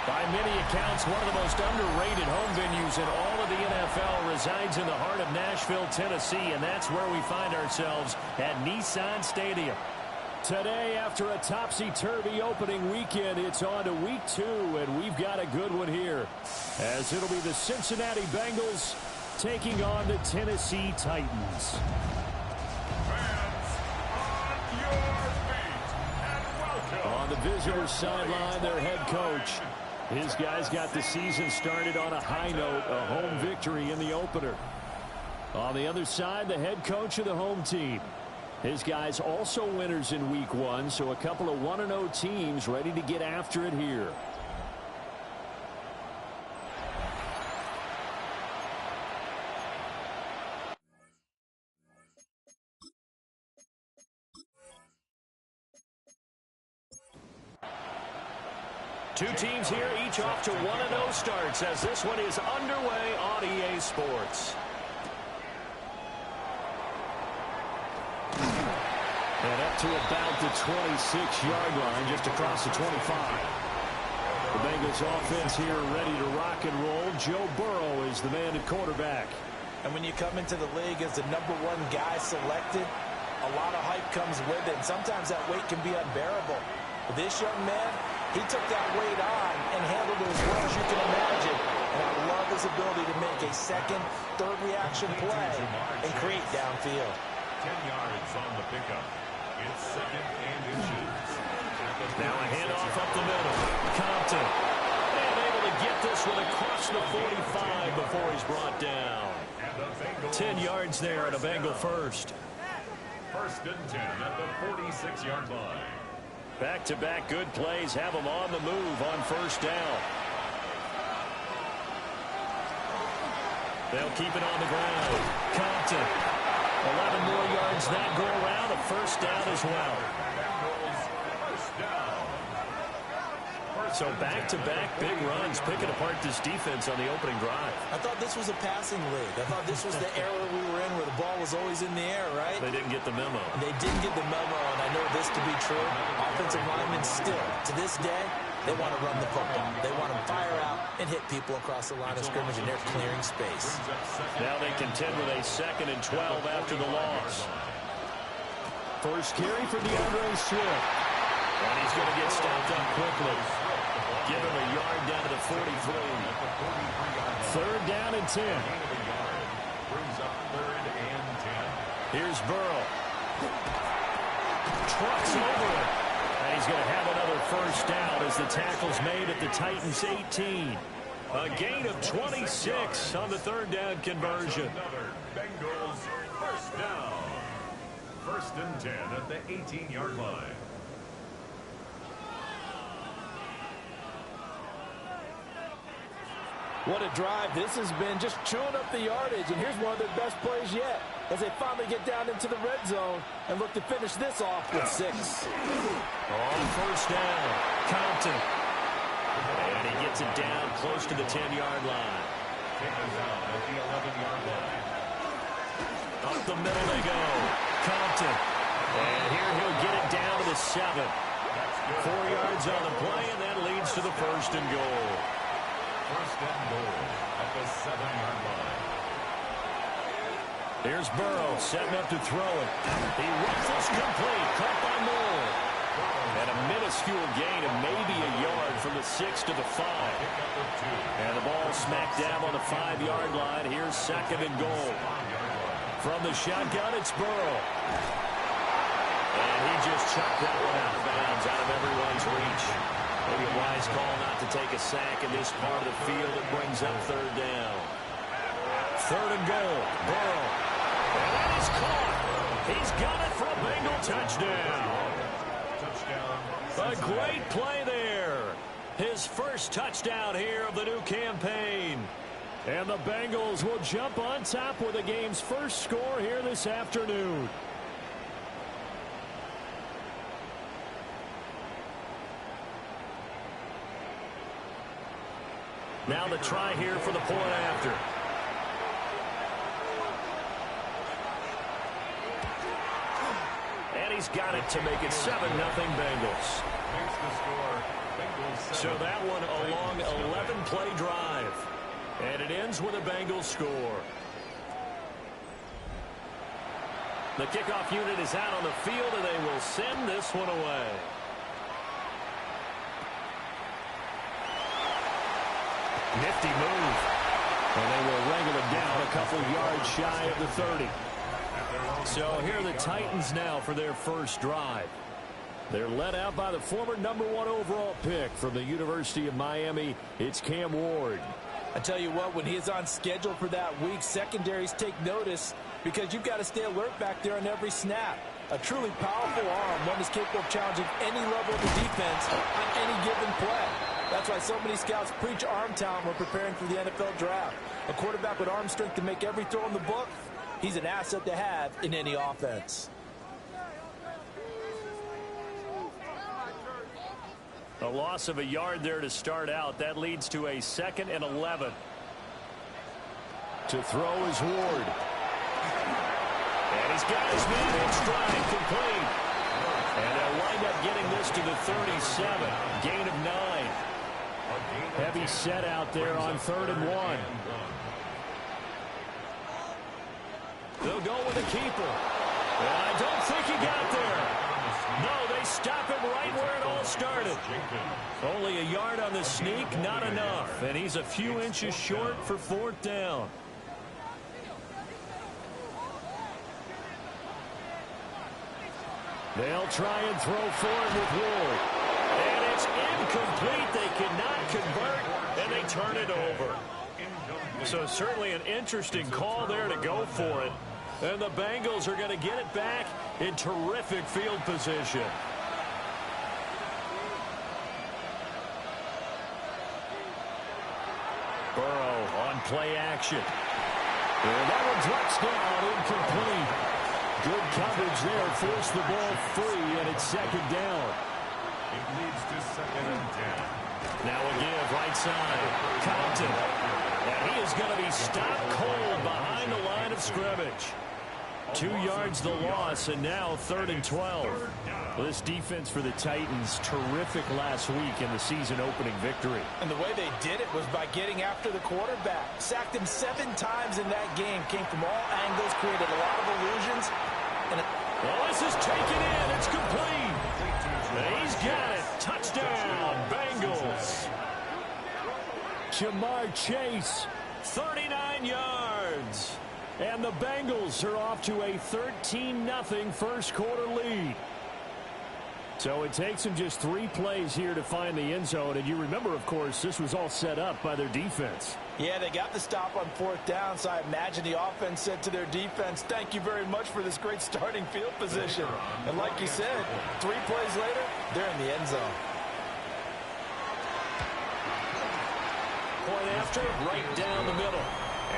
By many accounts, one of the most underrated home venues in all of the NFL resides in the heart of Nashville, Tennessee, and that's where we find ourselves at Nissan Stadium. Today, after a topsy-turvy opening weekend, it's on to week 2, and we've got a good one here, as it'll be the Cincinnati Bengals taking on the Tennessee Titans. On the visitors' sideline, their head coach. His guys got the season started on a high note, a home victory in the opener. On the other side, the head coach of the home team. His guys also winners in week 1, so a couple of 1-0 teams ready to get after it here. Two teams here, each off to 1-0 starts as this one is underway on EA Sports. And up to about the 26-yard line, just across the 25. The Bengals offense here ready to rock and roll. Joe Burrow is the man at quarterback. And when you come into the league as the #1 guy selected, a lot of hype comes with it. And sometimes that weight can be unbearable. But this young man, he took that weight on and handled it as well as you can imagine. And I love his ability to make a second, third reaction play and create downfield. 10 yards on the pickup. It's second and inches. Now a handoff up the middle. Compton. And able to get this one across the 45 before he's brought down. 10 yards there at a Bengal first. First and 10 at the 46-yard line. Back-to-back good plays have them on the move on first down. They'll keep it on the ground. Compton. 11 more yards that go around. A first down as well. So back-to-back big runs, picking apart this defense on the opening drive. I thought this was a passing league. I thought this was the era we were in where the ball was always in the air, right? They didn't get the memo. They didn't get the memo, and I know this to be true. Offensive linemen still, to this day, they want to run the football. They want to fire out and hit people across the line of scrimmage, and they're clearing space. Now they contend with a 2nd and 12 after the loss. First carry for DeAndre Swift. And he's going to get stopped up quickly. Give him a yard down to the 43. 3rd down and 10. Brings up 3rd and 10. Here's Burrow. Trucks over it. And he's going to have another first down as the tackle's made at the Titans' 18. A gain of 26 on the 3rd down conversion. Another Bengals first down. 1st and 10 at the 18-yard line. What a drive this has been, just chewing up the yardage. And here's one of their best plays yet as they finally get down into the red zone and look to finish this off with 6. On first down, Compton. And he gets it down close to the 10-yard line. Taken down at the 11-yard line. Up the middle they go. Compton. And here he'll get it down to the 7. 4 yards on the play, and that leads to the 1st and goal. 1st and goal at the 7-yard line. Here's Burrow setting up to throw it. He runs this complete. Caught by Moore. And a minuscule gain of maybe a yard from the 6 to the 5. And the ball smack dab on the 5-yard line. Here's 2nd and goal. From the shotgun, it's Burrow. And he just chucked that one out of bounds, out of everyone's reach. Maybe a wise call not to take a sack in this part of the field. It brings up 3rd down. 3rd and goal. Burrow. And that is caught. He's got it for a Bengal touchdown. A great play there. His first touchdown here of the new campaign. And the Bengals will jump on top with the game's first score here this afternoon. Now the try here for the point after. And he's got it to make it 7-0 Bengals. So that one a long 11-play drive. And it ends with a Bengals score. The kickoff unit is out on the field, and they will send this one away. Nifty move. And they will wrangle it down a couple yards shy of the 30. So here are the Titans now for their first drive. They're led out by the former #1 overall pick from the University of Miami. It's Cam Ward. I tell you what, when he is on schedule for that week, secondaries take notice because you've got to stay alert back there on every snap. A truly powerful arm, one is capable of challenging any level of the defense on any given play. That's why so many scouts preach arm talent when preparing for the NFL draft. A quarterback with arm strength to make every throw in the book, he's an asset to have in any offense. A loss of a yard there to start out. That leads to a 2nd and 11. To throw is Ward. And he's got his man in stride, complete. And they'll wind up getting this to the 37. Gain of 9. Heavy set out there on 3rd and 1. They'll go with the keeper. And I don't think he got there. No, they stop him right where it all started. Only a yard on the sneak, not enough. And he's a few inches short for 4th down. They'll try and throw forward with Ward. And it's incomplete. They cannot convert, and they turn it over. So certainly an interesting call there to go for it. And the Bengals are going to get it back in terrific field position. Burrow on play action. And that one drops down, incomplete. Good coverage there, forced the ball free, and it's 2nd down. It leads to 2nd and 10. Now a give, right side. Compton. And he is going to be stopped cold behind the line of scrimmage. 2 yards the loss, and now 3rd and 12. Well, this defense for the Titans, terrific last week in the season-opening victory. And the way they did it was by getting after the quarterback. Sacked him 7 times in that game. Came from all angles, created a lot of illusions. Well, this is taken in. It's complete. He's got it. Touchdown, Bengals. Jamar Chase, 39 yards. And the Bengals are off to a 13-0 first quarter lead. So it takes them just 3 plays here to find the end zone. And you remember, of course, this was all set up by their defense. Yeah, they got the stop on 4th down, so I imagine the offense said to their defense, thank you very much for this great starting field position. And like you said, 3 plays later, they're in the end zone. Point after, right down the middle.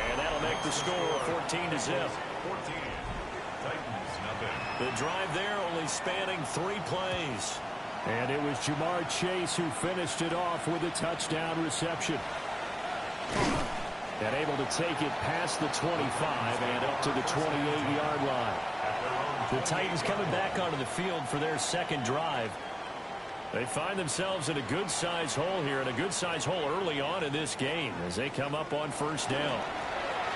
And that'll make the score 14-0. 14. Titans, nothing. The drive there only spanning 3 plays. And it was Jamar Chase who finished it off with a touchdown reception. And able to take it past the 25 and up to the 28-yard line. The Titans coming back onto the field for their 2nd drive. They find themselves in a good-sized hole here, and a good-sized hole early on in this game as they come up on 1st down.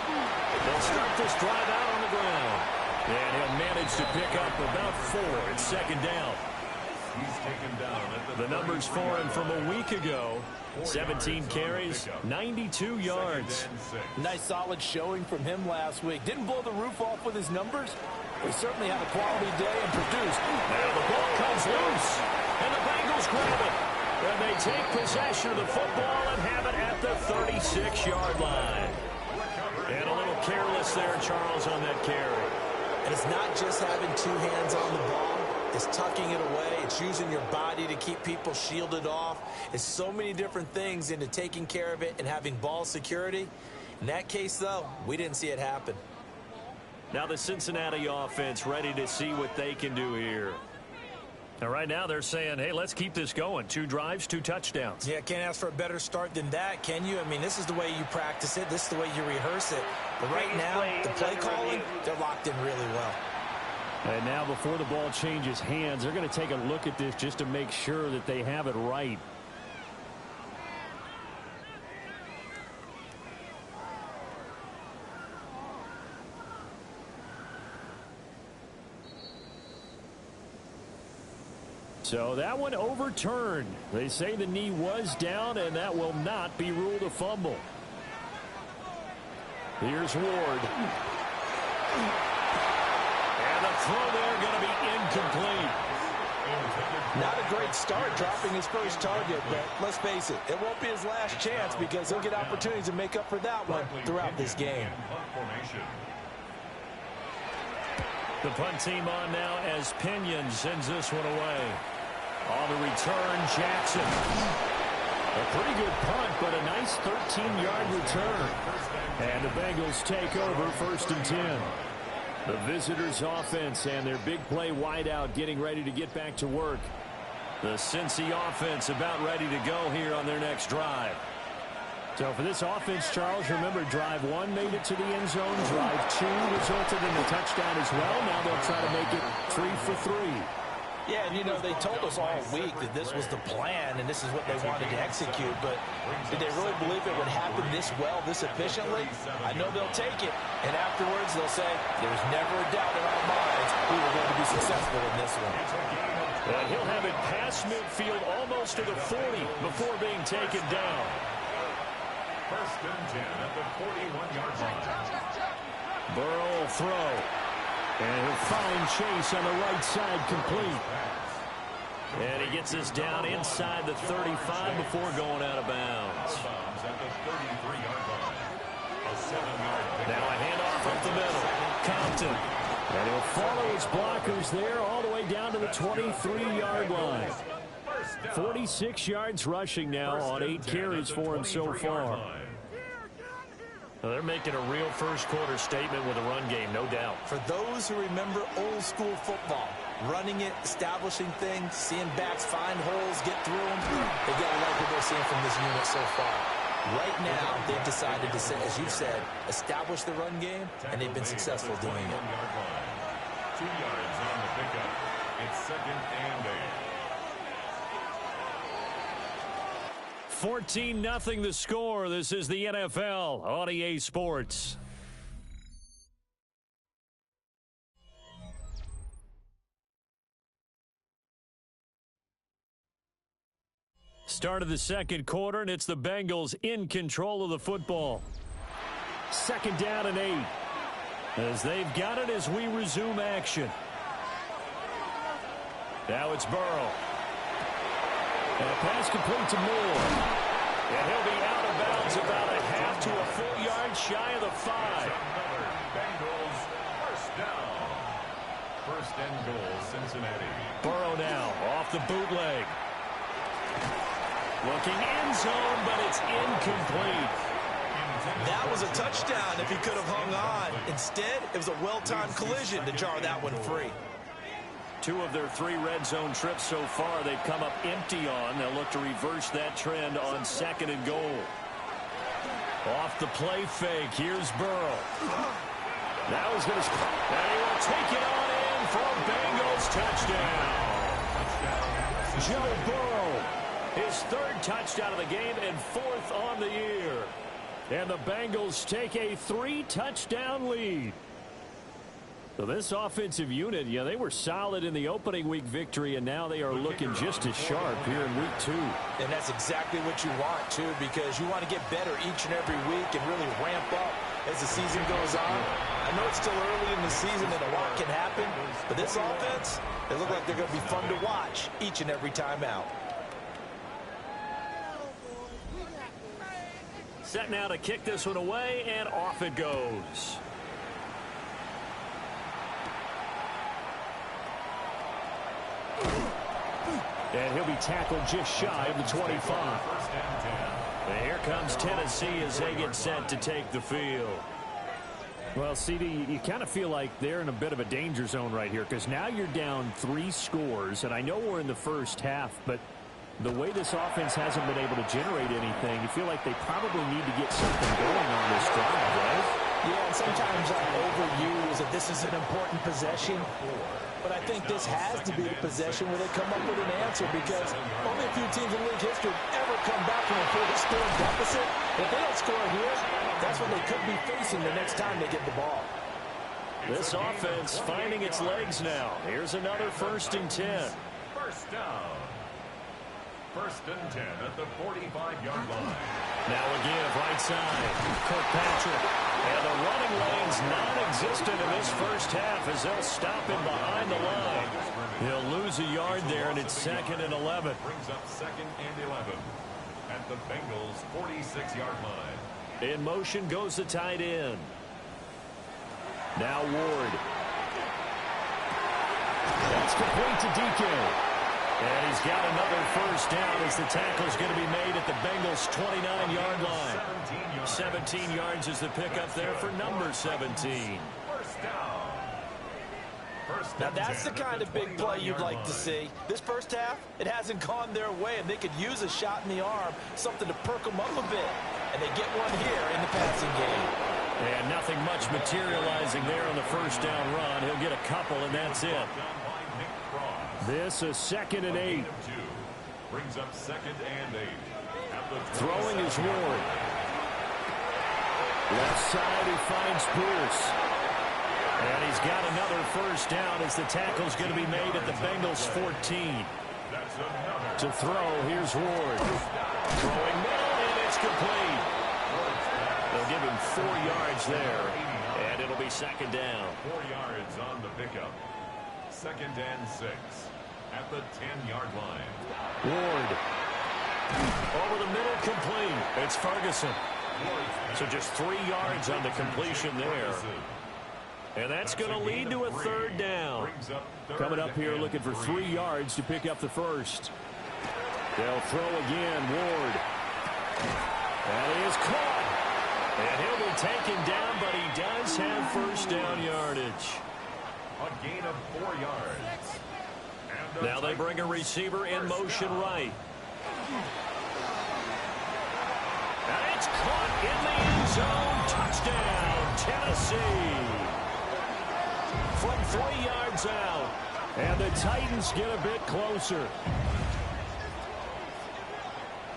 They'll start this drive out on the ground. And he'll manage to pick up about 4 at 2nd down. He's taken down at The numbers for him from a week ago. 17 carries, 92 yards. Nice solid showing from him last week. Didn't blow the roof off with his numbers. He certainly had a quality day and produced. Now the ball comes loose, and the Bengals grab it. And they take possession of the football and have it at the 36-yard line. And a little careless there, Charles, on that carry. And it's not just having two hands on the ball. It's tucking it away. It's using your body to keep people shielded off. It's so many different things into taking care of it and having ball security. In that case, though, we didn't see it happen. Now the Cincinnati offense ready to see what they can do here. And right now they're saying, hey, let's keep this going. 2 drives, 2 touchdowns. Yeah, can't ask for a better start than that, can you? I mean, this is the way you practice it. This is the way you rehearse it. But right now, the play calling, they're locked in really well. And now before the ball changes hands, they're going to take a look at this just to make sure that they have it right. So that one overturned. They say the knee was down, and that will not be ruled a fumble. Here's Ward. And the throw there going to be incomplete. Not a great start dropping his first target, but let's face it, it won't be his last chance because he'll get opportunities to make up for that one throughout this game. The punt team on now as Pinion sends this one away. On the return, Jackson. A pretty good punt, but a nice 13-yard return. And the Bengals take over 1st and 10. The visitors' offense and their big play wideout getting ready to get back to work. The Cincy offense about ready to go here on their next drive. So for this offense, Charles, remember drive 1 made it to the end zone. Drive 2 resulted in a touchdown as well. Now they'll try to make it 3 for 3. Yeah, and, you know, they told us all week that this was the plan and this is what they wanted to execute. But did they really believe it would happen this well, this efficiently? I know they'll take it. And afterwards, they'll say, there's never a doubt in our minds we were going to be successful in this one. And he'll have it past midfield almost to the 40 before being taken down. 1st and 10 at the 41-yard line. Burrow will throw. And he'll find Chase on the right side complete. And he gets us down inside the 35 before going out of bounds. Now a handoff up the middle. Compton. And he'll follow his blockers there all the way down to the 23-yard line. 46 yards rushing now on 8 carries for him so far. Well, they're making a real first-quarter statement with a run game, no doubt. For those who remember old-school football, running it, establishing things, seeing backs find holes, get through them, they get a like what they're seeing from this unit so far. Right now, they've decided to, as you've said, establish the run game, and they've been successful doing it. 2 yards on the pickup. It's 2nd and 8. 14-0 the score. This is the NFL on EA Sports. Start of the second quarter, and it's the Bengals in control of the football. 2nd down and 8. As they've got it as we resume action. Now it's Burrow. And a pass complete to Moore. And he'll be out of bounds about a half to a full yard shy of the 5. Bengals 1st down. 1st and goal, Cincinnati. Burrow now off the bootleg. Looking end zone, but it's incomplete. That was a touchdown if he could have hung on. Instead, it was a well-timed collision to jar that one free. 2 of their 3 red zone trips so far they've come up empty on. They'll look to reverse that trend on 2nd and goal. Off the play fake. Here's Burrow. Now he's going to... And he will take it on in for a Bengals touchdown. Joe Burrow. His 3rd touchdown of the game and 4th on the year. And the Bengals take a 3-touchdown lead. So this offensive unit, yeah, they were solid in the opening week victory, and now they are looking just as sharp here in week 2. And that's exactly what you want, too, because you want to get better each and every week and really ramp up as the season goes on. I know it's still early in the season and a lot can happen, but this offense, they look like they're going to be fun to watch each and every time out. Set now to kick this one away, and off it goes. And he'll be tackled just shy of the 25. And here comes Tennessee as they get set to take the field. Well, CD, you kind of feel like they're in a bit of a danger zone right here because now you're down 3 scores, and I know we're in the first half, but the way this offense hasn't been able to generate anything, you feel like they probably need to get something going on this drive, right? Yeah, and sometimes I overuse that this is an important possession. But I think this has to be the possession where they come up with an answer because only a few teams in league history ever come back from a 4-score deficit. If they don't score here, that's what they could be facing the next time they get the ball. This offense finding its legs now. Here's another 1st and 10. First down. 1st and 10 at the 45-yard line. Now again, right side, Kirkpatrick. And the running lane's non-existent in this first half as they'll stop him behind the line. He'll lose a yard there, and it's 2nd and 11. Brings up 2nd and 11 at the Bengals' 46-yard line. In motion goes the tight end. Now Ward. That's complete to DK. And he's got another first down as the tackle's going to be made at the Bengals' 29-yard line. 17 yards is the pickup there for number 17. First down. Now that's the kind of big play you'd like to see. This first half, it hasn't gone their way, and they could use a shot in the arm, something to perk them up a bit. And they get one here in the passing game. And nothing much materializing there on the first down run. He'll get a couple, and that's it. This is 2nd and 8. Brings up 2nd and 8. Throwing is Ward. Left side, he finds Pierce. And he's got another first down as the tackle's going to be made at the Bengals' 14. To throw, here's Ward. Throwing middle, and it's complete. They'll give him 4 yards there, and it'll be 2nd down. 4 yards on the pickup. 2nd and 6 at the 10-yard line. Ward. Over the middle, complete. It's Ferguson. So just 3 yards on the completion there. And that's going to lead to a 3rd down. Coming up here looking for 3 yards to pick up the first. They'll throw again, Ward. And he is caught. And he'll be taken down, but he does have first down yardage. A gain of 4 yards. Now they bring a receiver in motion right. And it's caught in the end zone. Touchdown, Tennessee. From 3 yards out. And the Titans get a bit closer.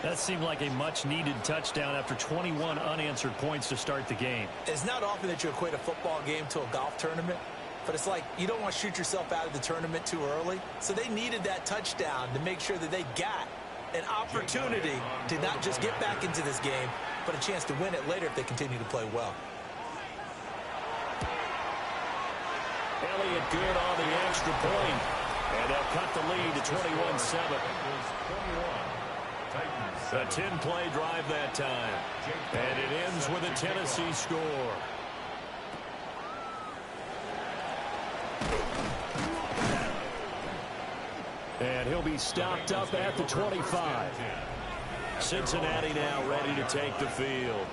That seemed like a much-needed touchdown after 21 unanswered points to start the game. It's not often that you equate a football game to a golf tournament, but it's like you don't want to shoot yourself out of the tournament too early. So they needed that touchdown to make sure that they got an opportunity to not just get back into this game, but a chance to win it later if they continue to play well. Elliott good on the extra point. And they'll cut the lead to 21-7. A 10-play drive that time. And it ends with a Tennessee score. And he'll be stopped up at the 25. Cincinnati now ready to take the field.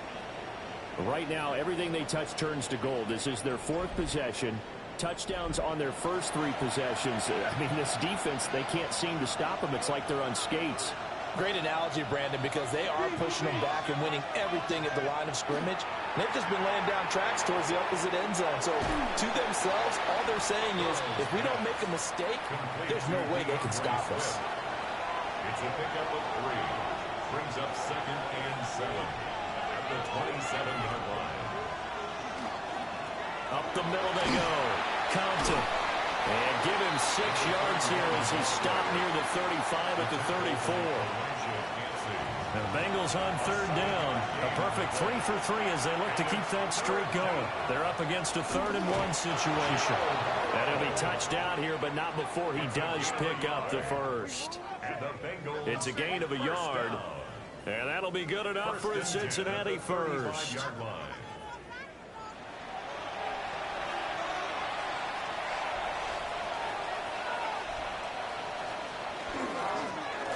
Right now, everything they touch turns to gold. This is their 4th possession. Touchdowns on their first 3 possessions. I mean, this defense, they can't seem to stop them. It's like they're on skates. Great analogy, Brandon, because they are pushing them back and winning everything at the line of scrimmage. They've just been laying down tracks towards the opposite end zone. So to themselves, all they're saying is, if we don't make a mistake, there's no way they can stop us. It's a pickup of 3. Brings up 2nd and 7 at the 27-yard line. Up the middle they go. Compton. And give him 6 yards here as he stopped near the 35 at the 34. The Bengals on 3rd down. A perfect 3 for 3 as they look to keep that streak going. They're up against a 3rd and 1 situation. And he'll be touched out here, but not before he does pick up the first. It's a gain of a yard. And that'll be good enough for a Cincinnati first.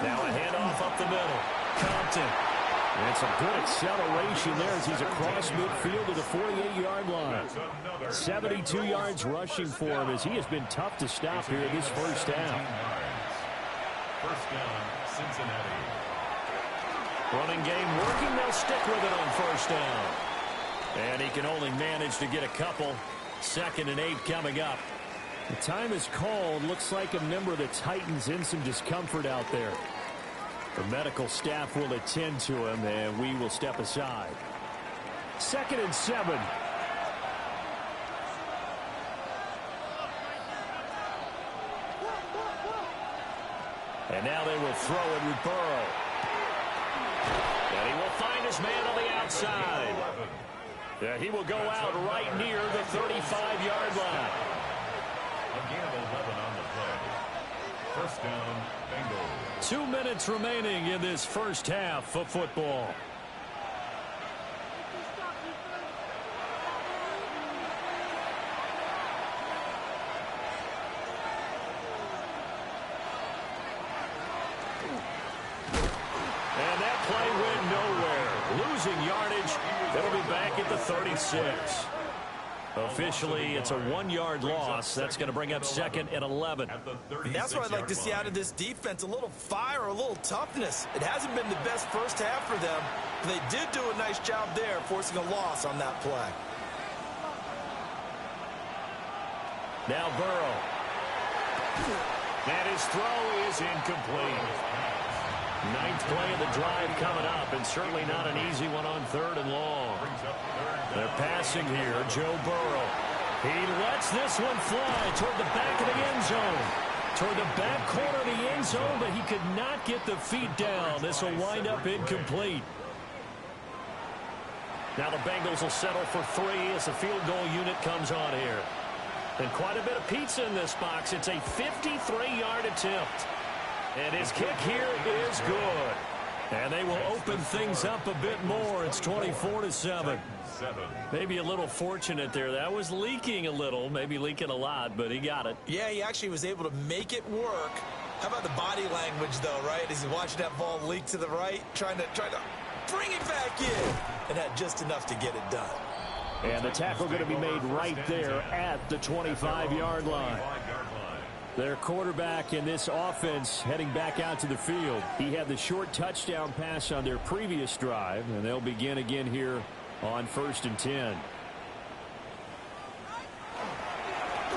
Now a handoff up the middle. Compton. And some good acceleration there as he's across midfield to the 48-yard line. 72 yards rushing for him as he has been tough to stop here in this first half. First down, Cincinnati. Running game working. They'll stick with it on first down. And he can only manage to get a couple. 2nd and 8 coming up. The time is called. Looks like a member of the Titans in some discomfort out there. The medical staff will attend to him, and we will step aside. 2nd and 7. And now they will throw it with Burrow. And he will find his man on the outside. He will go out right near the 35-yard line. A gain of 11 on the play. First down, Bengals. 2 minutes remaining in this first half of football. And that play went nowhere. Losing yardage. It'll be back at the 36. Officially, it's a 1-yard loss. That's going to bring up 2nd and 11. And that's what I'd like to see out of this defense. A little fire, a little toughness. It hasn't been the best first half for them, but they did do a nice job there, forcing a loss on that play. Now Burrow. And his throw is incomplete. 9th play of the drive coming up, and certainly not an easy one on 3rd and long. They're passing here. Joe Burrow. He lets this one fly toward the back of the end zone. Toward the back corner of the end zone, but he could not get the feet down. This will wind up incomplete. Now the Bengals will settle for 3 as the field goal unit comes on here. And quite a bit of pizza in this box. It's a 53-yard attempt. And his kick here is good. And they will open things up a bit more. It's 24-7. Maybe a little fortunate there. That was leaking a little, maybe leaking a lot, but he got it. Yeah, he actually was able to make it work. How about the body language, though, right? As he's watching that ball leak to the right, trying to bring it back in, and had just enough to get it done. And the tackle going to be made right there at the 25-yard line. Their quarterback in this offense heading back out to the field. He had the short touchdown pass on their previous drive, and they'll begin again here on 1st and 10.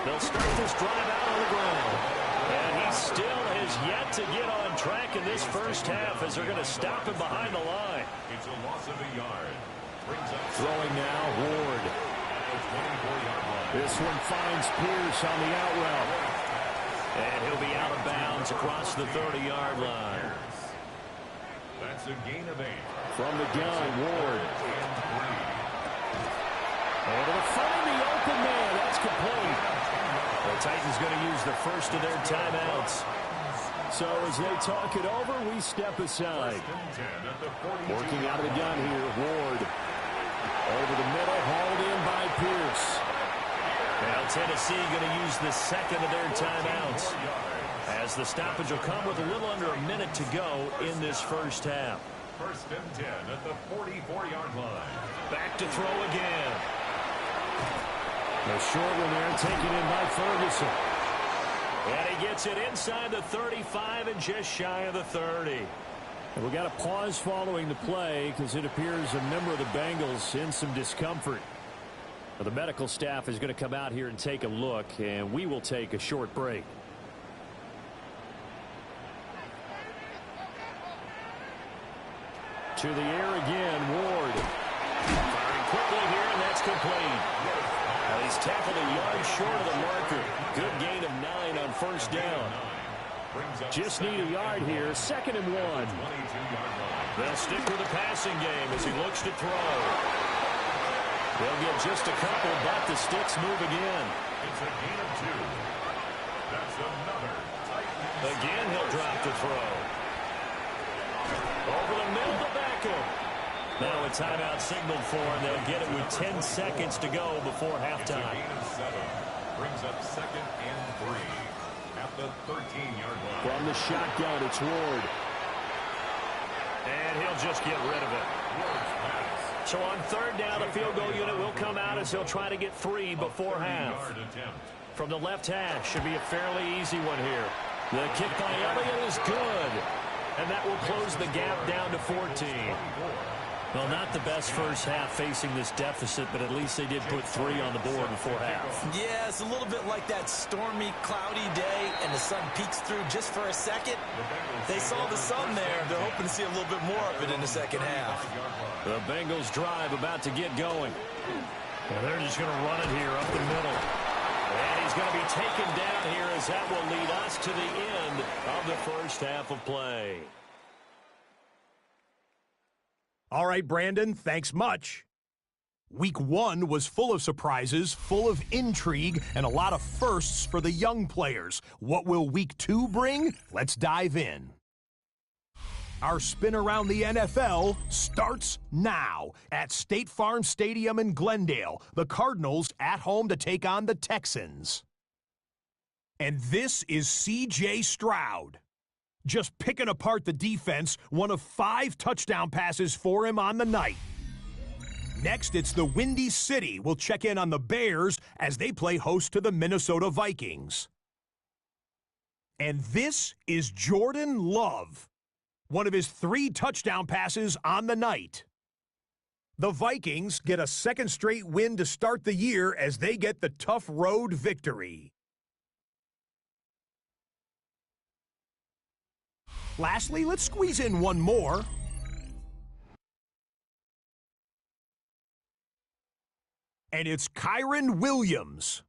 They'll start this drive out on the ground. And he still has yet to get on track in this first half as they're going to stop him behind the line. It's a loss of a yard. Throwing now, Ward. This one finds Pierce on the out route. And he'll be out of bounds across the 30-yard line. That's a gain of 8. From the gun, Ward. And to find the open man. That's complete. The Titans going to use the first of their timeouts. So as they talk it over, we step aside. Working out of the gun here, Ward. Over the middle, hauled in by Pierce. Now Tennessee going to use the second of their timeouts as the stoppage will come with a little under a minute to go in this first half. 1st and 10 at the 44-yard line. Back to throw again. The short one there taken in by Ferguson. And he gets it inside the 35 and just shy of the 30. And we got a pause following the play because it appears a member of the Bengals in some discomfort. The medical staff is going to come out here and take a look, and we will take a short break. To the air again, Ward. Firing quickly here, and that's complete. Well, he's tackled a yard short of the marker. Good gain of 9 on first down. Just need a yard here. 2nd and 1. They'll stick with the passing game as he looks to throw. They'll get just a couple, but the sticks move again. It's a gain of 2. That's another tight. Again, he'll drop to throw. Over the middle to Beckham. Now a timeout signaled for, and they'll get it with 10 seconds to go before halftime. It's a gain of 7. Brings up 2nd and 3 at the 13-yard line. From the shotgun, it's Ward. And he'll just get rid of it. So on 3rd down, the field goal unit will come out as he'll try to get 3 before half. From the left hash, should be a fairly easy one here. The kick by Elliott is good. And that will close the gap down to 14. Well, not the best first half facing this deficit, but at least they did put 3 on the board before half. Yeah, it's a little bit like that stormy, cloudy day, and the sun peeks through just for a second. They saw the sun there. They're hoping to see a little bit more of it in the second half. The Bengals drive about to get going. And they're just going to run it here up the middle. And he's going to be taken down here as that will lead us to the end of the first half of play. All right, Brandon, thanks much. Week 1 was full of surprises, full of intrigue, and a lot of firsts for the young players. What will Week 2 bring? Let's dive in. Our spin around the NFL starts now at State Farm Stadium in Glendale. The Cardinals at home to take on the Texans. And this is C.J. Stroud. Just picking apart the defense, one of 5 touchdown passes for him on the night. Next, it's the Windy City. We'll check in on the Bears as they play host to the Minnesota Vikings. And this is Jordan Love. One of his 3 touchdown passes on the night. The Vikings get a 2nd straight win to start the year as they get the tough road victory. Lastly, let's squeeze in one more. And it's Kyron Williams.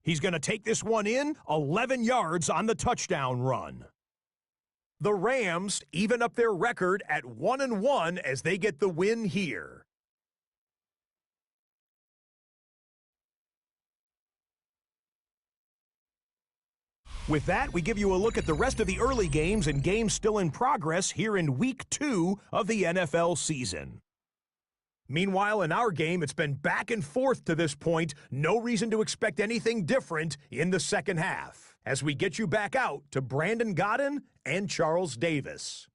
He's going to take this one in, 11 yards on the touchdown run. The Rams even up their record at 1-1 as they get the win here. With that, we give you a look at the rest of the early games and games still in progress here in Week 2 of the NFL season. Meanwhile, in our game, it's been back and forth to this point. No reason to expect anything different in the second half, as we get you back out to Brandon Godden and Charles Davis.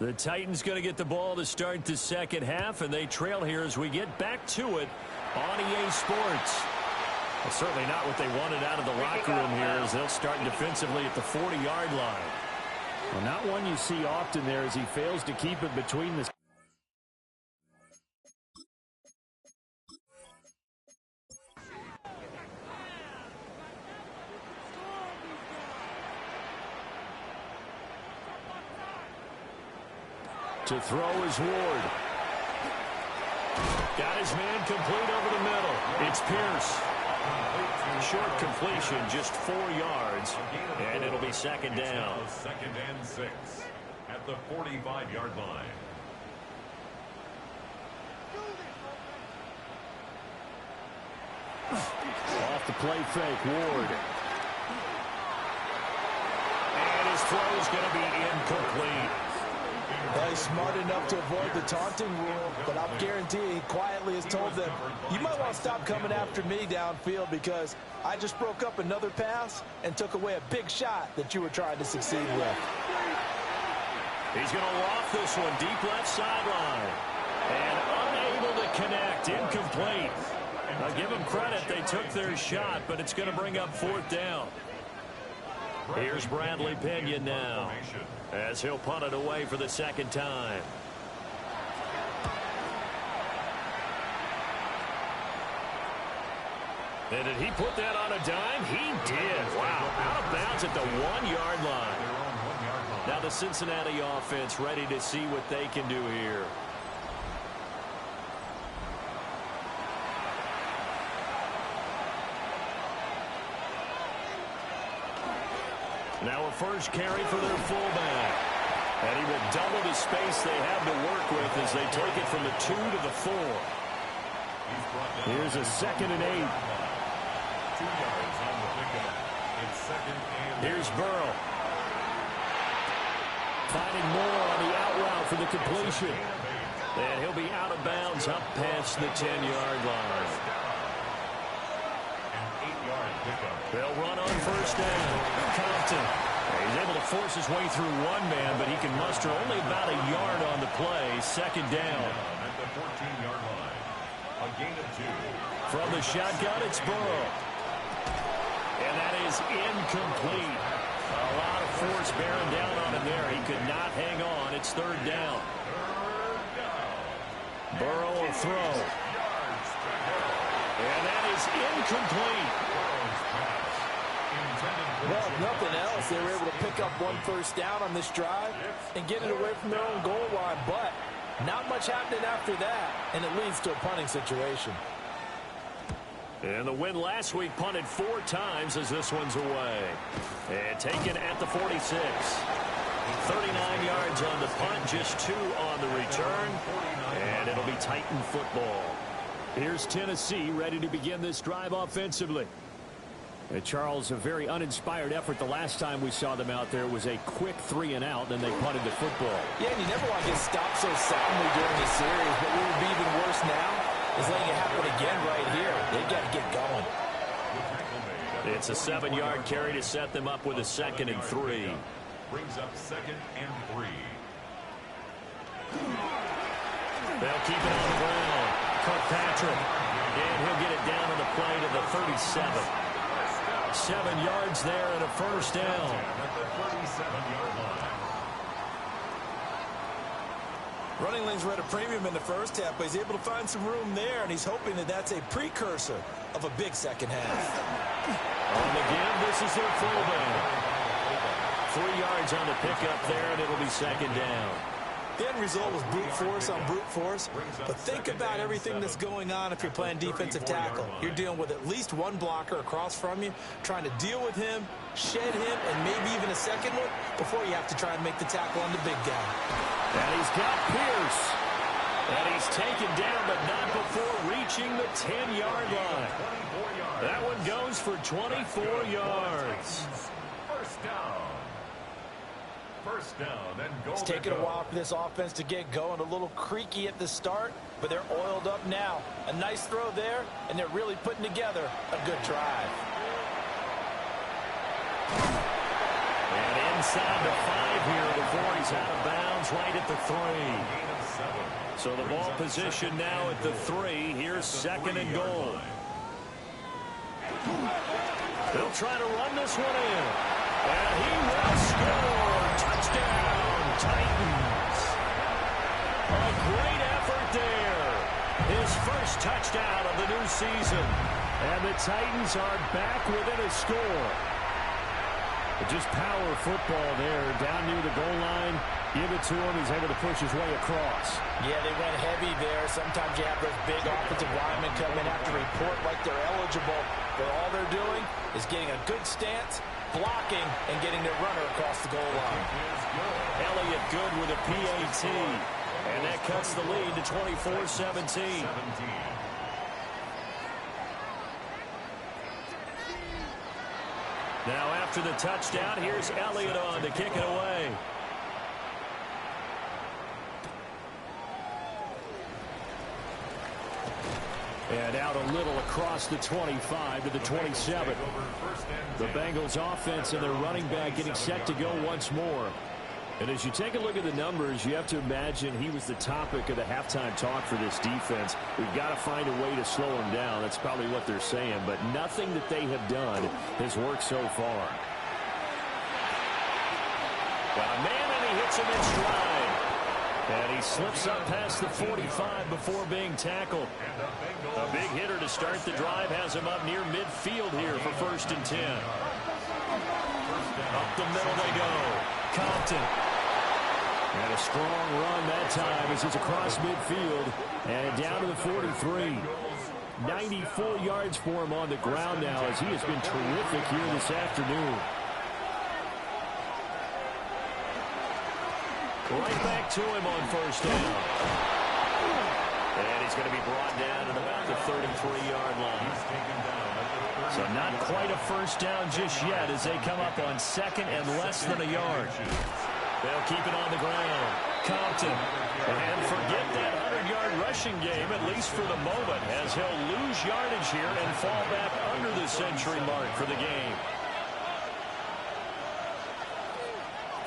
The Titans going to get the ball to start the second half, and they trail here as we get back to it on EA Sports. Well, certainly not what they wanted out of the locker room here as they'll start defensively at the 40-yard line. Well, not one you see often there as he fails to keep it between the... To throw is Ward. Got his man complete over the middle. It's Pierce. Short completion, just 4 yards, and it'll be second down. Second and 6 at the 45-yard line. Off the play fake, Ward. And his throw is going to be incomplete. Well, he's smart enough to avoid the taunting rule, but I'll guarantee he quietly has told them, you might want to stop coming after me downfield because I just broke up another pass and took away a big shot that you were trying to succeed with. He's going to loft this one deep left sideline. And unable to connect, incomplete. I'll give them credit, they took their shot, but it's going to bring up fourth down. Here's Bradley Pinion now, as he'll punt it away for the second time. And did he put that on a dime? He did. Wow, out of bounds at the 1-yard line. Now the Cincinnati offense ready to see what they can do here. Now a first carry for their fullback. And he will double the space they have to work with as they take it from the 2 to the 4. Here's a 2nd and 8. 2 yards on the pickup. It's second and 8. Here's Burrow. Finding more on the out route for the completion. And he'll be out of bounds up past the 10-yard line. An 8-yard pickup. They'll run on first down. Compton. He's able to force his way through one man, but he can muster only about a yard on the play. Second down. At the 14-yard line. A gain of 2. From the shotgun, it's Burrow. And that is incomplete. A lot of force bearing down on him there. He could not hang on. It's third down. Burrow will throw. And that is incomplete. Well, if nothing else, they were able to pick up 1 first down on this drive and get it away from their own goal line. But not much happening after that, and it leads to a punting situation. And the win last week punted 4 times as this one's away. And taken at the 46. 39 yards on the punt, just 2 on the return. And it'll be Titan football. Here's Tennessee ready to begin this drive offensively. And Charles, a very uninspired effort the last time we saw them out there was a quick 3 and out, then they punted the football. Yeah, and you never want to get stopped so soundly during the series, but what would be even worse now is letting it happen again right here. They've got to get going. It's a 7-yard carry to set them up with a 2nd and 3. Brings up 2nd and 3. They'll keep it on the ground. Kirkpatrick. And he'll get it down on the play to the 37. 7 yards there and a first down. At the 37-yard line. Running lanes were at a premium in the first half, but he's able to find some room there, and he's hoping that that's a precursor of a big second half. On the give, this is their fullback. 3 yards on the pickup there, and it'll be second down. The end result was brute force on brute force, but think about everything that's going on if you're playing defensive tackle. You're dealing with at least 1 blocker across from you, trying to deal with him, shed him, and maybe even a second one before you have to try and make the tackle on the big guy. And he's got Pierce. And he's taken down, but not before reaching the 10-yard line. That one goes for 24 yards. First down. First down and goal. It's taken a while for this offense to get going. A little creaky at the start, but they're oiled up now. A nice throw there, and they're really putting together a good drive. And inside the 5 here, the before he's out of bounds right at the 3. So the ball position now at the 3. Here's 2nd and goal. They'll try to run this one in. And he will score. Touchdown, Titans. A great effort there. His first touchdown of the new season. And the Titans are back within a score. Just power football there. Down near the goal line. Give it to him. He's able to push his way across. Yeah, they went heavy there. Sometimes you have those big offensive linemen come in, have to report like they're eligible. But all they're doing is getting a good stance, blocking, and getting their runner across the goal line. Elliott good with a PAT. And that cuts the lead to 24-17. Now after the touchdown, here's Elliott on to kick it away. And out a little across the 25 to the 27. The Bengals offense and their running back getting set to go once more. And as you take a look at the numbers, you have to imagine he was the topic of the halftime talk for this defense. We've got to find a way to slow him down. That's probably what they're saying. But nothing that they have done has worked so far. Got a man, and he hits him in stride. And he slips up past the 45 before being tackled. A big hitter to start the drive has him up near midfield here for 1st and 10. Up the middle they go. Compton. And a strong run that time as it's across midfield and down to the 43. 94 yards for him on the ground now as he has been terrific here this afternoon. Right back to him on 1st down. And he's going to be brought down at about the 33-yard line. So not quite a 1st down just yet as they come up on 2nd and less than a yard. They'll keep it on the ground. Compton. And forget that 100-yard rushing game, at least for the moment, as he'll lose yardage here and fall back under the century mark for the game.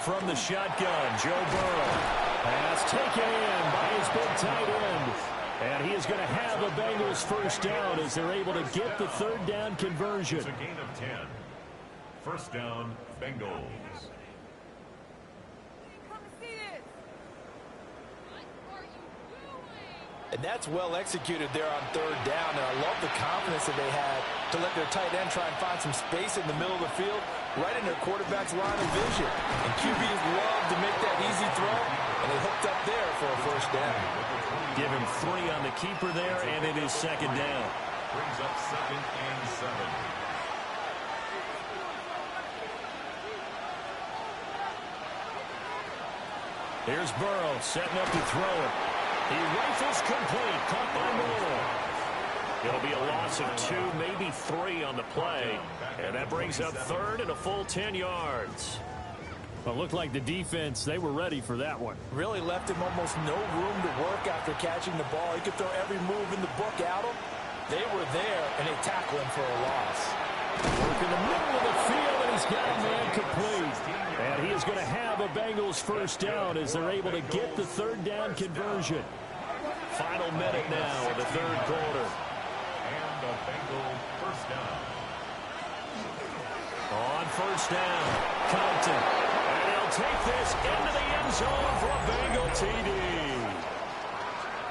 From the shotgun, Joe Burrow. Pass taken in by his big tight end. And he is going to have a Bengals 1st down as they're able to get the 3rd down conversion. It's a gain of 10. 1st down, Bengals. And that's well executed there on 3rd down. And I love the confidence that they had to let their tight end try and find some space in the middle of the field, right in their quarterback's line of vision. And QBs love to make that easy throw, and they hooked up there for a 1st down. Give him 3 on the keeper there, and it is 2nd down. Brings up 2nd and 7. Here's Burrow setting up to throw it. He rifles complete, caught by Moore. It'll be a loss of 2, maybe 3 on the play. And that brings up 3rd and a full 10 yards. Well, it looked like the defense, they were ready for that one. Really left him almost no room to work after catching the ball. He could throw every move in the book at him. They were there, and they tackled him for a loss. Work in the middle of the field, and he's got a man complete. And he is going to have a Bengals 1st down as they're able to get the 3rd down conversion. Final minute now of the 3rd quarter. And a Bengal 1st down. On 1st down, Compton. And he'll take this into the end zone for a Bengal TD.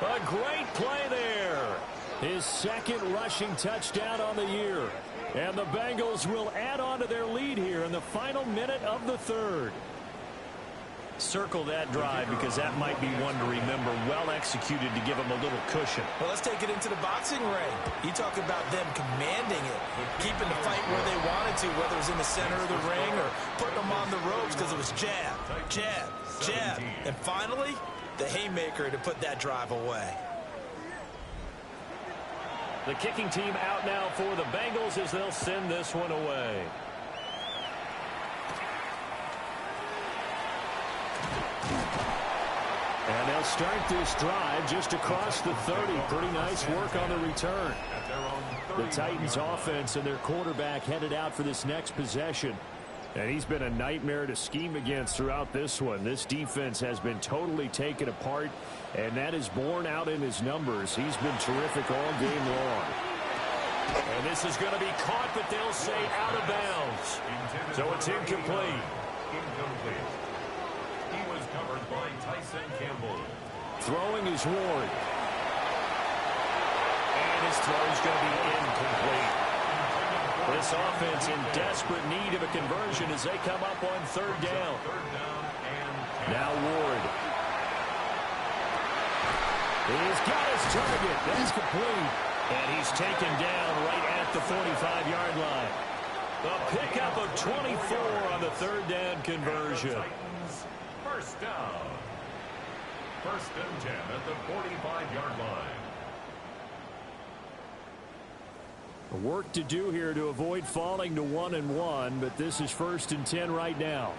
A great play there. His 2nd rushing touchdown on the year. And the Bengals will add on to their lead here in the final minute of the 3rd. Circle that drive because that might be one to remember. Well executed to give them a little cushion. Well, let's take it into the boxing ring. You talk about them commanding it, keeping the fight where they wanted to, whether it was in the center of the ring or putting them on the ropes because it was jab, jab, jab. And finally, the haymaker to put that drive away. The kicking team out now for the Bengals as they'll send this one away. And they'll start this drive just across the 30. Pretty nice work on the return. The Titans offense and their quarterback headed out for this next possession. And he's been a nightmare to scheme against throughout this one. This defense has been totally taken apart, and that is borne out in his numbers. He's been terrific all game long. And this is going to be caught, but they'll say out of bounds. So it's incomplete. Incomplete. He was covered by Tyson Campbell. Throwing is Ward. And his throw is going to be incomplete. This offense in desperate need of a conversion as they come up on third down. Now Ward. He's got his target. That's complete. And he's taken down right at the 45-yard line. A pickup of 24 on the third down conversion. First down. First and 10 at the 45-yard line. Work to do here to avoid falling to 1-1, but this is first and 10 right now.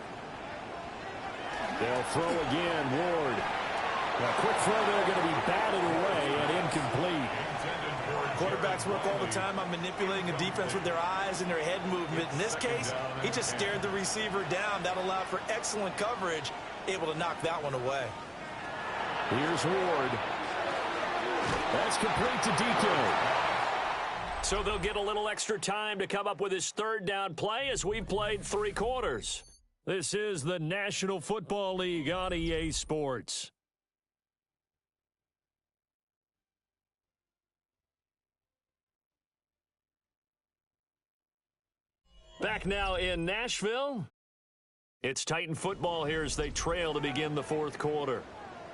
They'll throw again, Ward. A quick throw there going to be batted away and incomplete. Quarterbacks work all the time on manipulating a defense with their eyes and their head movement. In this case, he just stared the receiver down. That allowed for excellent coverage, able to knock that one away. Here's Ward. That's complete to DK. So they'll get a little extra time to come up with his third down play as we've played 3 quarters. This is the National Football League on EA Sports. Back now in Nashville. It's Titan football here as they trail to begin the fourth quarter.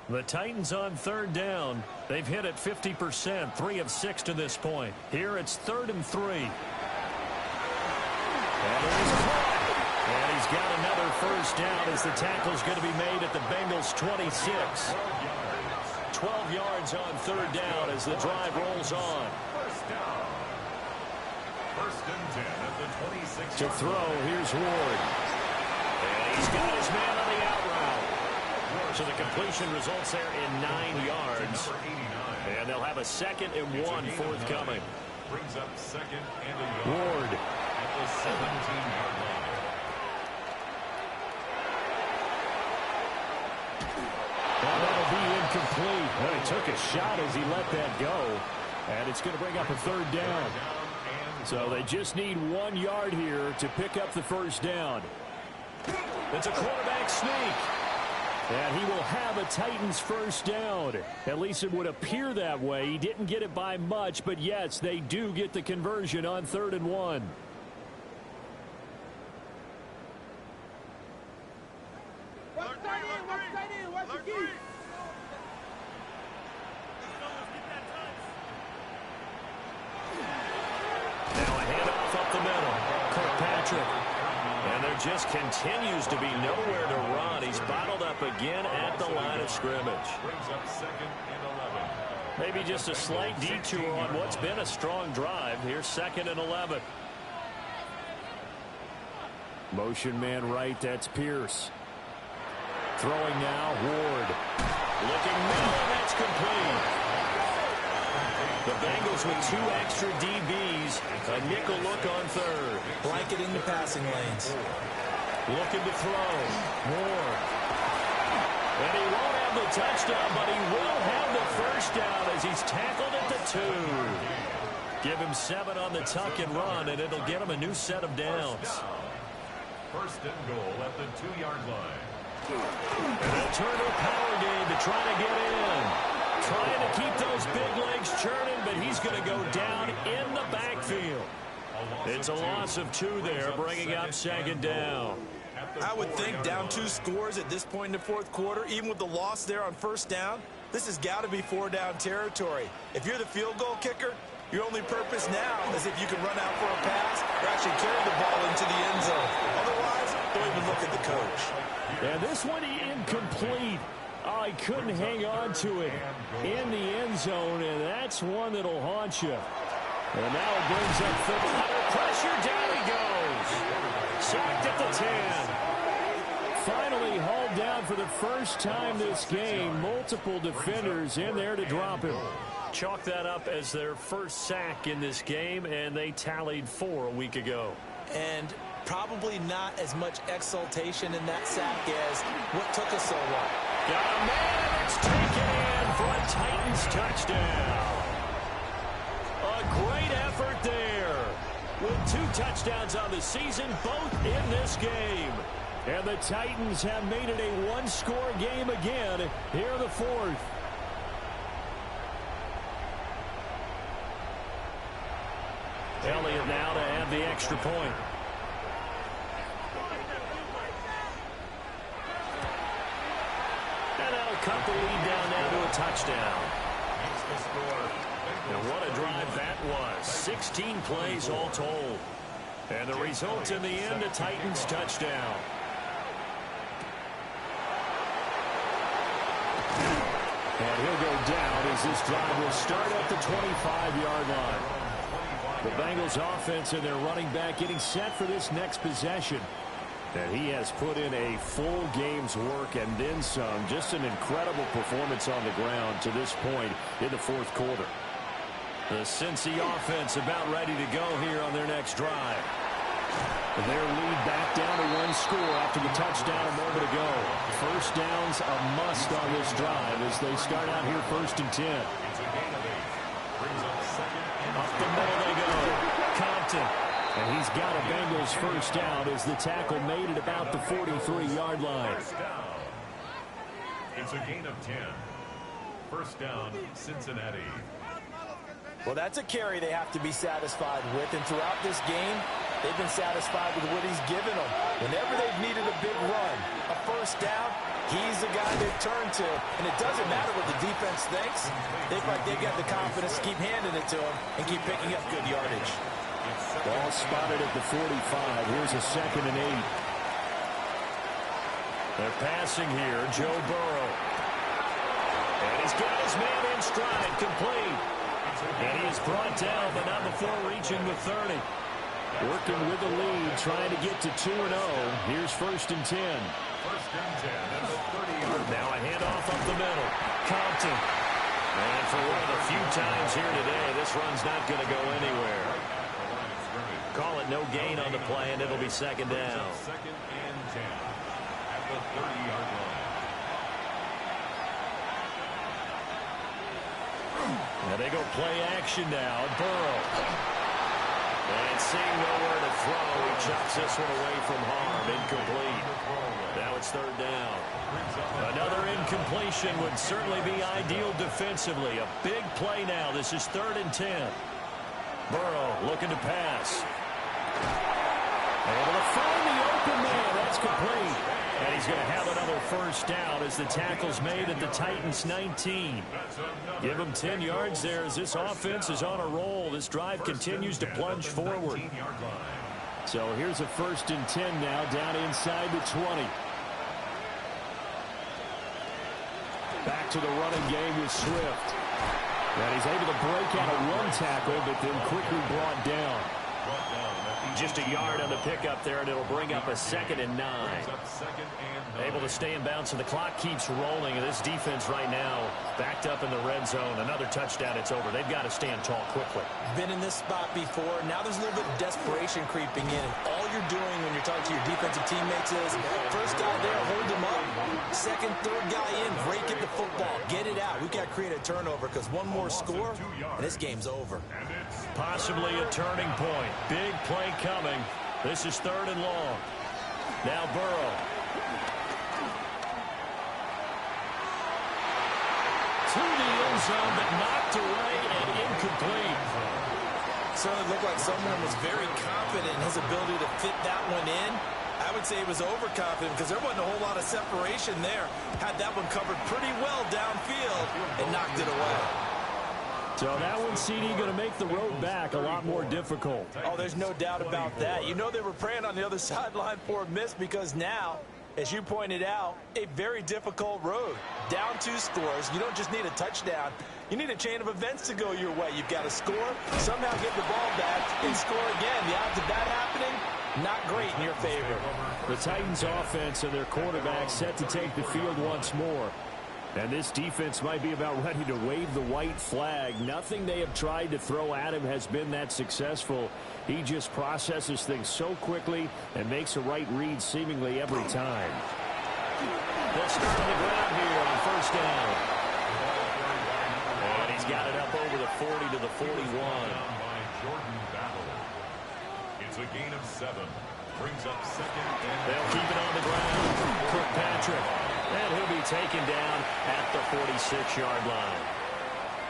The Titans on third down. They've hit it 50%, 3 of 6 to this point. Here it's 3rd and 3. And it is caught. And he's got another first down as the tackle's going to be made at the Bengals' 26. 12 yards on third down as the drive rolls on. First down. First and 10 at the 26. To throw, here's Ward. And he's got his man on the out route. So the completion results there in 9 yards. And they'll have a 2nd and 1 forthcoming. Brings up 2nd and a yard. Ward. At the 17-yard line. Well, that'll be incomplete. Well, he took a shot as he let that go. And it's going to bring up a 3rd down. So they just need 1 yard here to pick up the first down. It's a quarterback sneak. And he will have a Titans first down. At least it would appear that way. He didn't get it by much, but yes, they do get the conversion on 3rd and 1. Now a handoff up the middle. Kirkpatrick. And there just continues to be nowhere to run. He's bottled up again at the line of scrimmage. Brings up 2nd and 11. Maybe just a slight detour on what's been a strong drive. Here's 2nd and 11. Motion man right, that's Pierce. Throwing now, Ward. Looking middle, and that's complete. The Bengals with 2 extra DBs. A nickel look on 3rd. Blanketing the passing lanes. Looking to throw. Ward. And he won't have the touchdown, but he will have the first down as he's tackled at the 2. Give him 7 on the tuck and run, and it'll get him a new set of downs. First and goal at the 2-yard line. And they'll turn to a power game to try to get in. Trying to keep those big legs churning, but he's going to go down in the backfield. It's a loss of 2 there, bringing up 2nd down. I would think down 2 scores at this point in the fourth quarter, even with the loss there on first down, this has got to be 4-down territory. If you're the field goal kicker, your only purpose now is if you can run out for a pass or actually carry the ball into the end zone. Otherwise, don't even look at the coach. And this one incomplete. Oh, he couldn't hang on to it in the end zone, and that's one that'll haunt you. And now it brings up 5th. Under pressure, down he goes. Sacked at the 10. Finally hauled down for the first time this game. Multiple defenders in there to drop him. Chalk that up as their first sack in this game, and they tallied 4 a week ago. And Probably not as much exultation in that sack as what took us so long. Got a man, and it's taken in for a Titans touchdown. A great effort there. With 2 touchdowns on the season, both in this game. And the Titans have made it a one-score game again here in the 4th. Elliott now to add the extra point. And that'll cut the lead down now to a touchdown. And what a drive that was. 16 plays all told. And the result in the end, a Titans touchdown. And he'll go down as this drive will start at the 25-yard line. The Bengals offense and their running back getting set for this next possession. And he has put in a full game's work and then some. Just an incredible performance on the ground to this point in the 4th quarter. The Cincy offense about ready to go here on their next drive. Their lead back down to 1 score after the touchdown a moment ago. First down's a must on this drive as they start out here 1st and 10. Up the middle they go. Compton. And he's got a Bengals first down as the tackle made it about the 43-yard line. It's a gain of 10. First down, Cincinnati. Well, that's a carry they have to be satisfied with. And throughout this game, they've been satisfied with what he's given them. Whenever they've needed a big run, a first down, he's the guy they've turned to. And it doesn't matter what the defense thinks. They've got the confidence to keep handing it to him and keep picking up good yardage. Ball spotted at the 45. Here's a 2nd and 8. They're passing here. Joe Burrow. And he's got his man in stride, complete. And he is brought down, but not before reaching the 30. Working with the lead, trying to get to 2-0. Here's 1st and 10. 1st and 10 at the 30-yard. Now a handoff up the middle. Compton. And for one of the few times here today, this run's not going to go anywhere. Call it no gain on the play, and it'll be 2nd down. 2nd and 10 at the 30-yard line. And they go play action now. Burrow. And seeing nowhere to throw, he chucks this one away from harm. Incomplete. Now it's 3rd down. Another incompletion would certainly be ideal defensively. A big play now. This is 3rd and 10. Burrow looking to pass. Able to find the open man. That's complete. And he's going to have another first down as the tackle's made at the Titans 19. Give him 10 yards there as this offense is on a roll. This drive continues to plunge forward. So here's a 1st and 10 now down inside the 20. Back to the running game with Swift. And he's able to break out a run tackle, but then quickly brought down. Just a yard on the pickup there, and it'll bring up a 2nd and 9. Able to stay in bounds, so the clock keeps rolling. And this defense right now backed up in the red zone. Another touchdown, it's over. They've got to stand tall quickly. Been in this spot before. Now there's a little bit of desperation creeping in. And all you're doing when you're talking to your defensive teammates is, first guy there, hold him up. 2nd, 3rd guy in, break at the football. Get it out. We've got to create a turnover because one more score, and this game's over. Possibly a turning point. Big play coming. This is 3rd and long. Now Burrow. To the end zone, but knocked away and incomplete. Certainly looked like someone was very confident in his ability to fit that one in. I would say he was overconfident because there wasn't a whole lot of separation there. Had that one covered pretty well downfield and knocked it away. So that one, CD, going to make the road back a lot more difficult. Oh, there's no doubt about that. You know they were praying on the other sideline for a miss because now, as you pointed out, a very difficult road. Down 2 scores. You don't just need a touchdown. You need a chain of events to go your way. You've got to score, somehow get the ball back, and score again. The odds of that happening, not great in your favor. The Titans offense and their quarterback set to take the field once more. And this defense might be about ready to wave the white flag. Nothing they have tried to throw at him has been that successful. He just processes things so quickly and makes a right read seemingly every time. They'll start on the ground here on first down. And he's got it up over the 40 to the 41. It's a gain of 7. Brings up second. They'll keep it on the ground. Kirkpatrick. And he'll be taken down at the 46-yard line.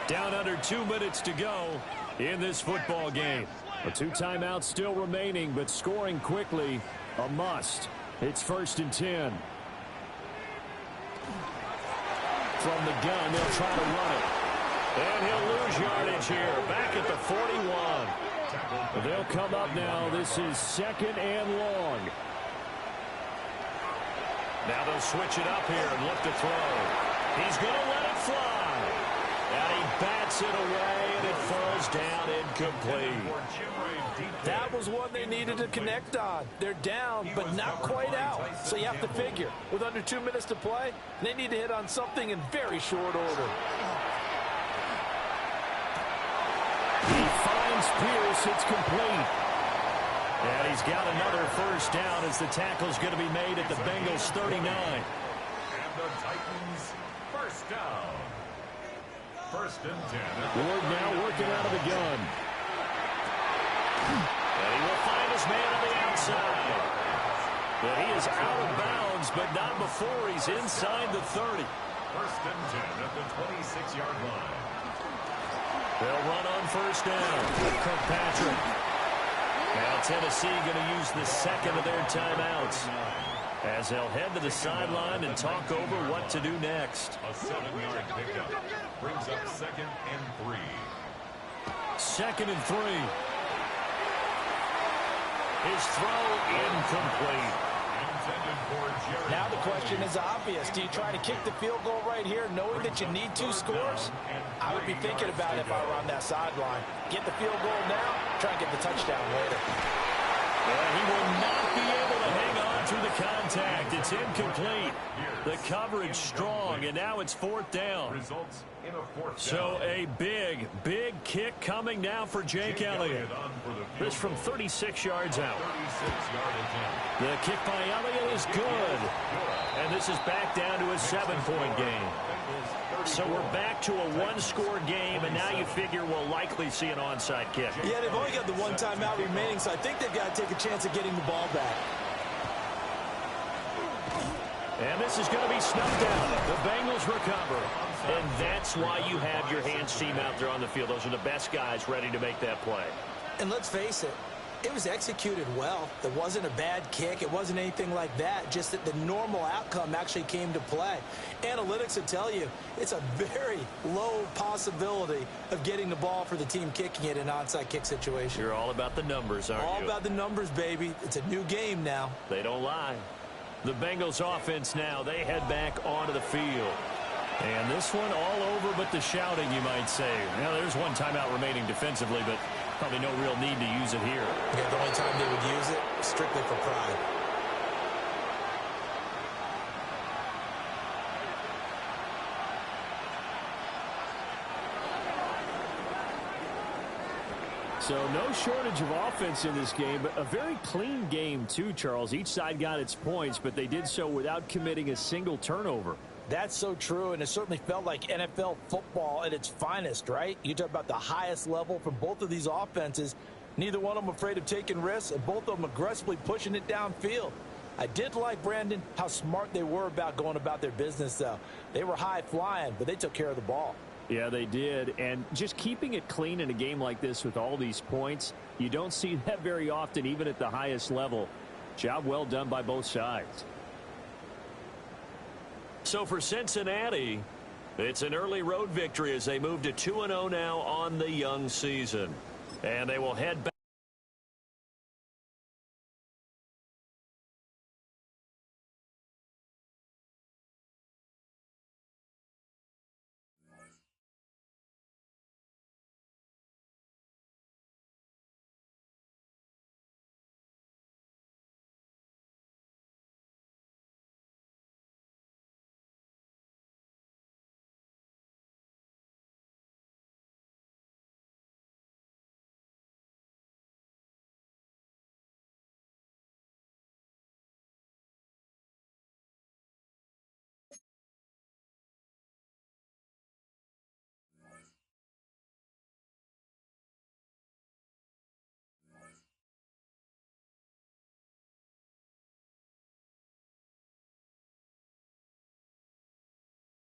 Down under 2 minutes to go in this football game. 2 timeouts still remaining, but scoring quickly, a must. It's 1st and 10. From the gun, they'll try to run it. And he'll lose yardage here. Back at the 41. They'll come up now. This is 2nd and long. Now they'll switch it up here and look to throw. He's going to let it fly. And he bats it away, and it falls down incomplete. That was one they needed to connect on. They're down, but not quite out. So you have to figure, with under 2 minutes to play, they need to hit on something in very short order. He finds Pierce. It's complete. And he's got another first down as the tackle's going to be made at the Bengals 39. And the Titans first down. 1st and 10. Ward now working out of the gun. And he will find his man on the outside. But he is out of bounds, but not before he's inside the 30. 1st and 10 at the 26-yard line. They'll run on first down. Kirkpatrick. Now Tennessee going to use the second of their timeouts as they'll head to the sideline and talk over what to do next. A 7-yard pickup brings up 2nd and 3. 2nd and 3. His throw incomplete. Now the question is obvious. Do you try to kick the field goal right here knowing that you need 2 scores? I would be thinking about it if I were on that sideline. Get the field goal now, try and get the touchdown later. And he will not be able to hang on to the contact. It's incomplete. The coverage strong, and now it's 4th down. So a big, big kick coming now for Jake Elliott. This from 36 yards out. The kick by Elliott is good. And this is back down to a 7-point game. So we're back to a 1-score game, and now you figure we'll likely see an onside kick. Yeah, they've only got the 1 timeout remaining, so I think they've got to take a chance of getting the ball back. And this is going to be snuffed out. The Bengals recover. And that's why you have your hands team out there on the field. Those are the best guys ready to make that play. And let's face it, it was executed well. There wasn't a bad kick. It wasn't anything like that. Just that the normal outcome actually came to play. Analytics will tell you it's a very low possibility of getting the ball for the team kicking it in an onside kick situation. You're all about the numbers, aren't you? All about the numbers, baby. It's a new game now. They don't lie. The Bengals offense now, they head back onto the field. And this one all over but the shouting, you might say. Now, there's 1 timeout remaining defensively, but probably no real need to use it here. Yeah, the only time they would use it, strictly for pride. So no shortage of offense in this game, but a very clean game too, Charles. Each side got its points, but they did so without committing a single turnover. That's so true, and it certainly felt like NFL football at its finest, right? You talk about the highest level from both of these offenses. Neither one of them afraid of taking risks, and both of them aggressively pushing it downfield. I did like, Brandon, how smart they were about going about their business, though. They were high-flying, but they took care of the ball. Yeah, they did. And just keeping it clean in a game like this with all these points, you don't see that very often, even at the highest level. Job well done by both sides. So for Cincinnati, it's an early road victory as they move to 2-0 now on the young season. And they will head back.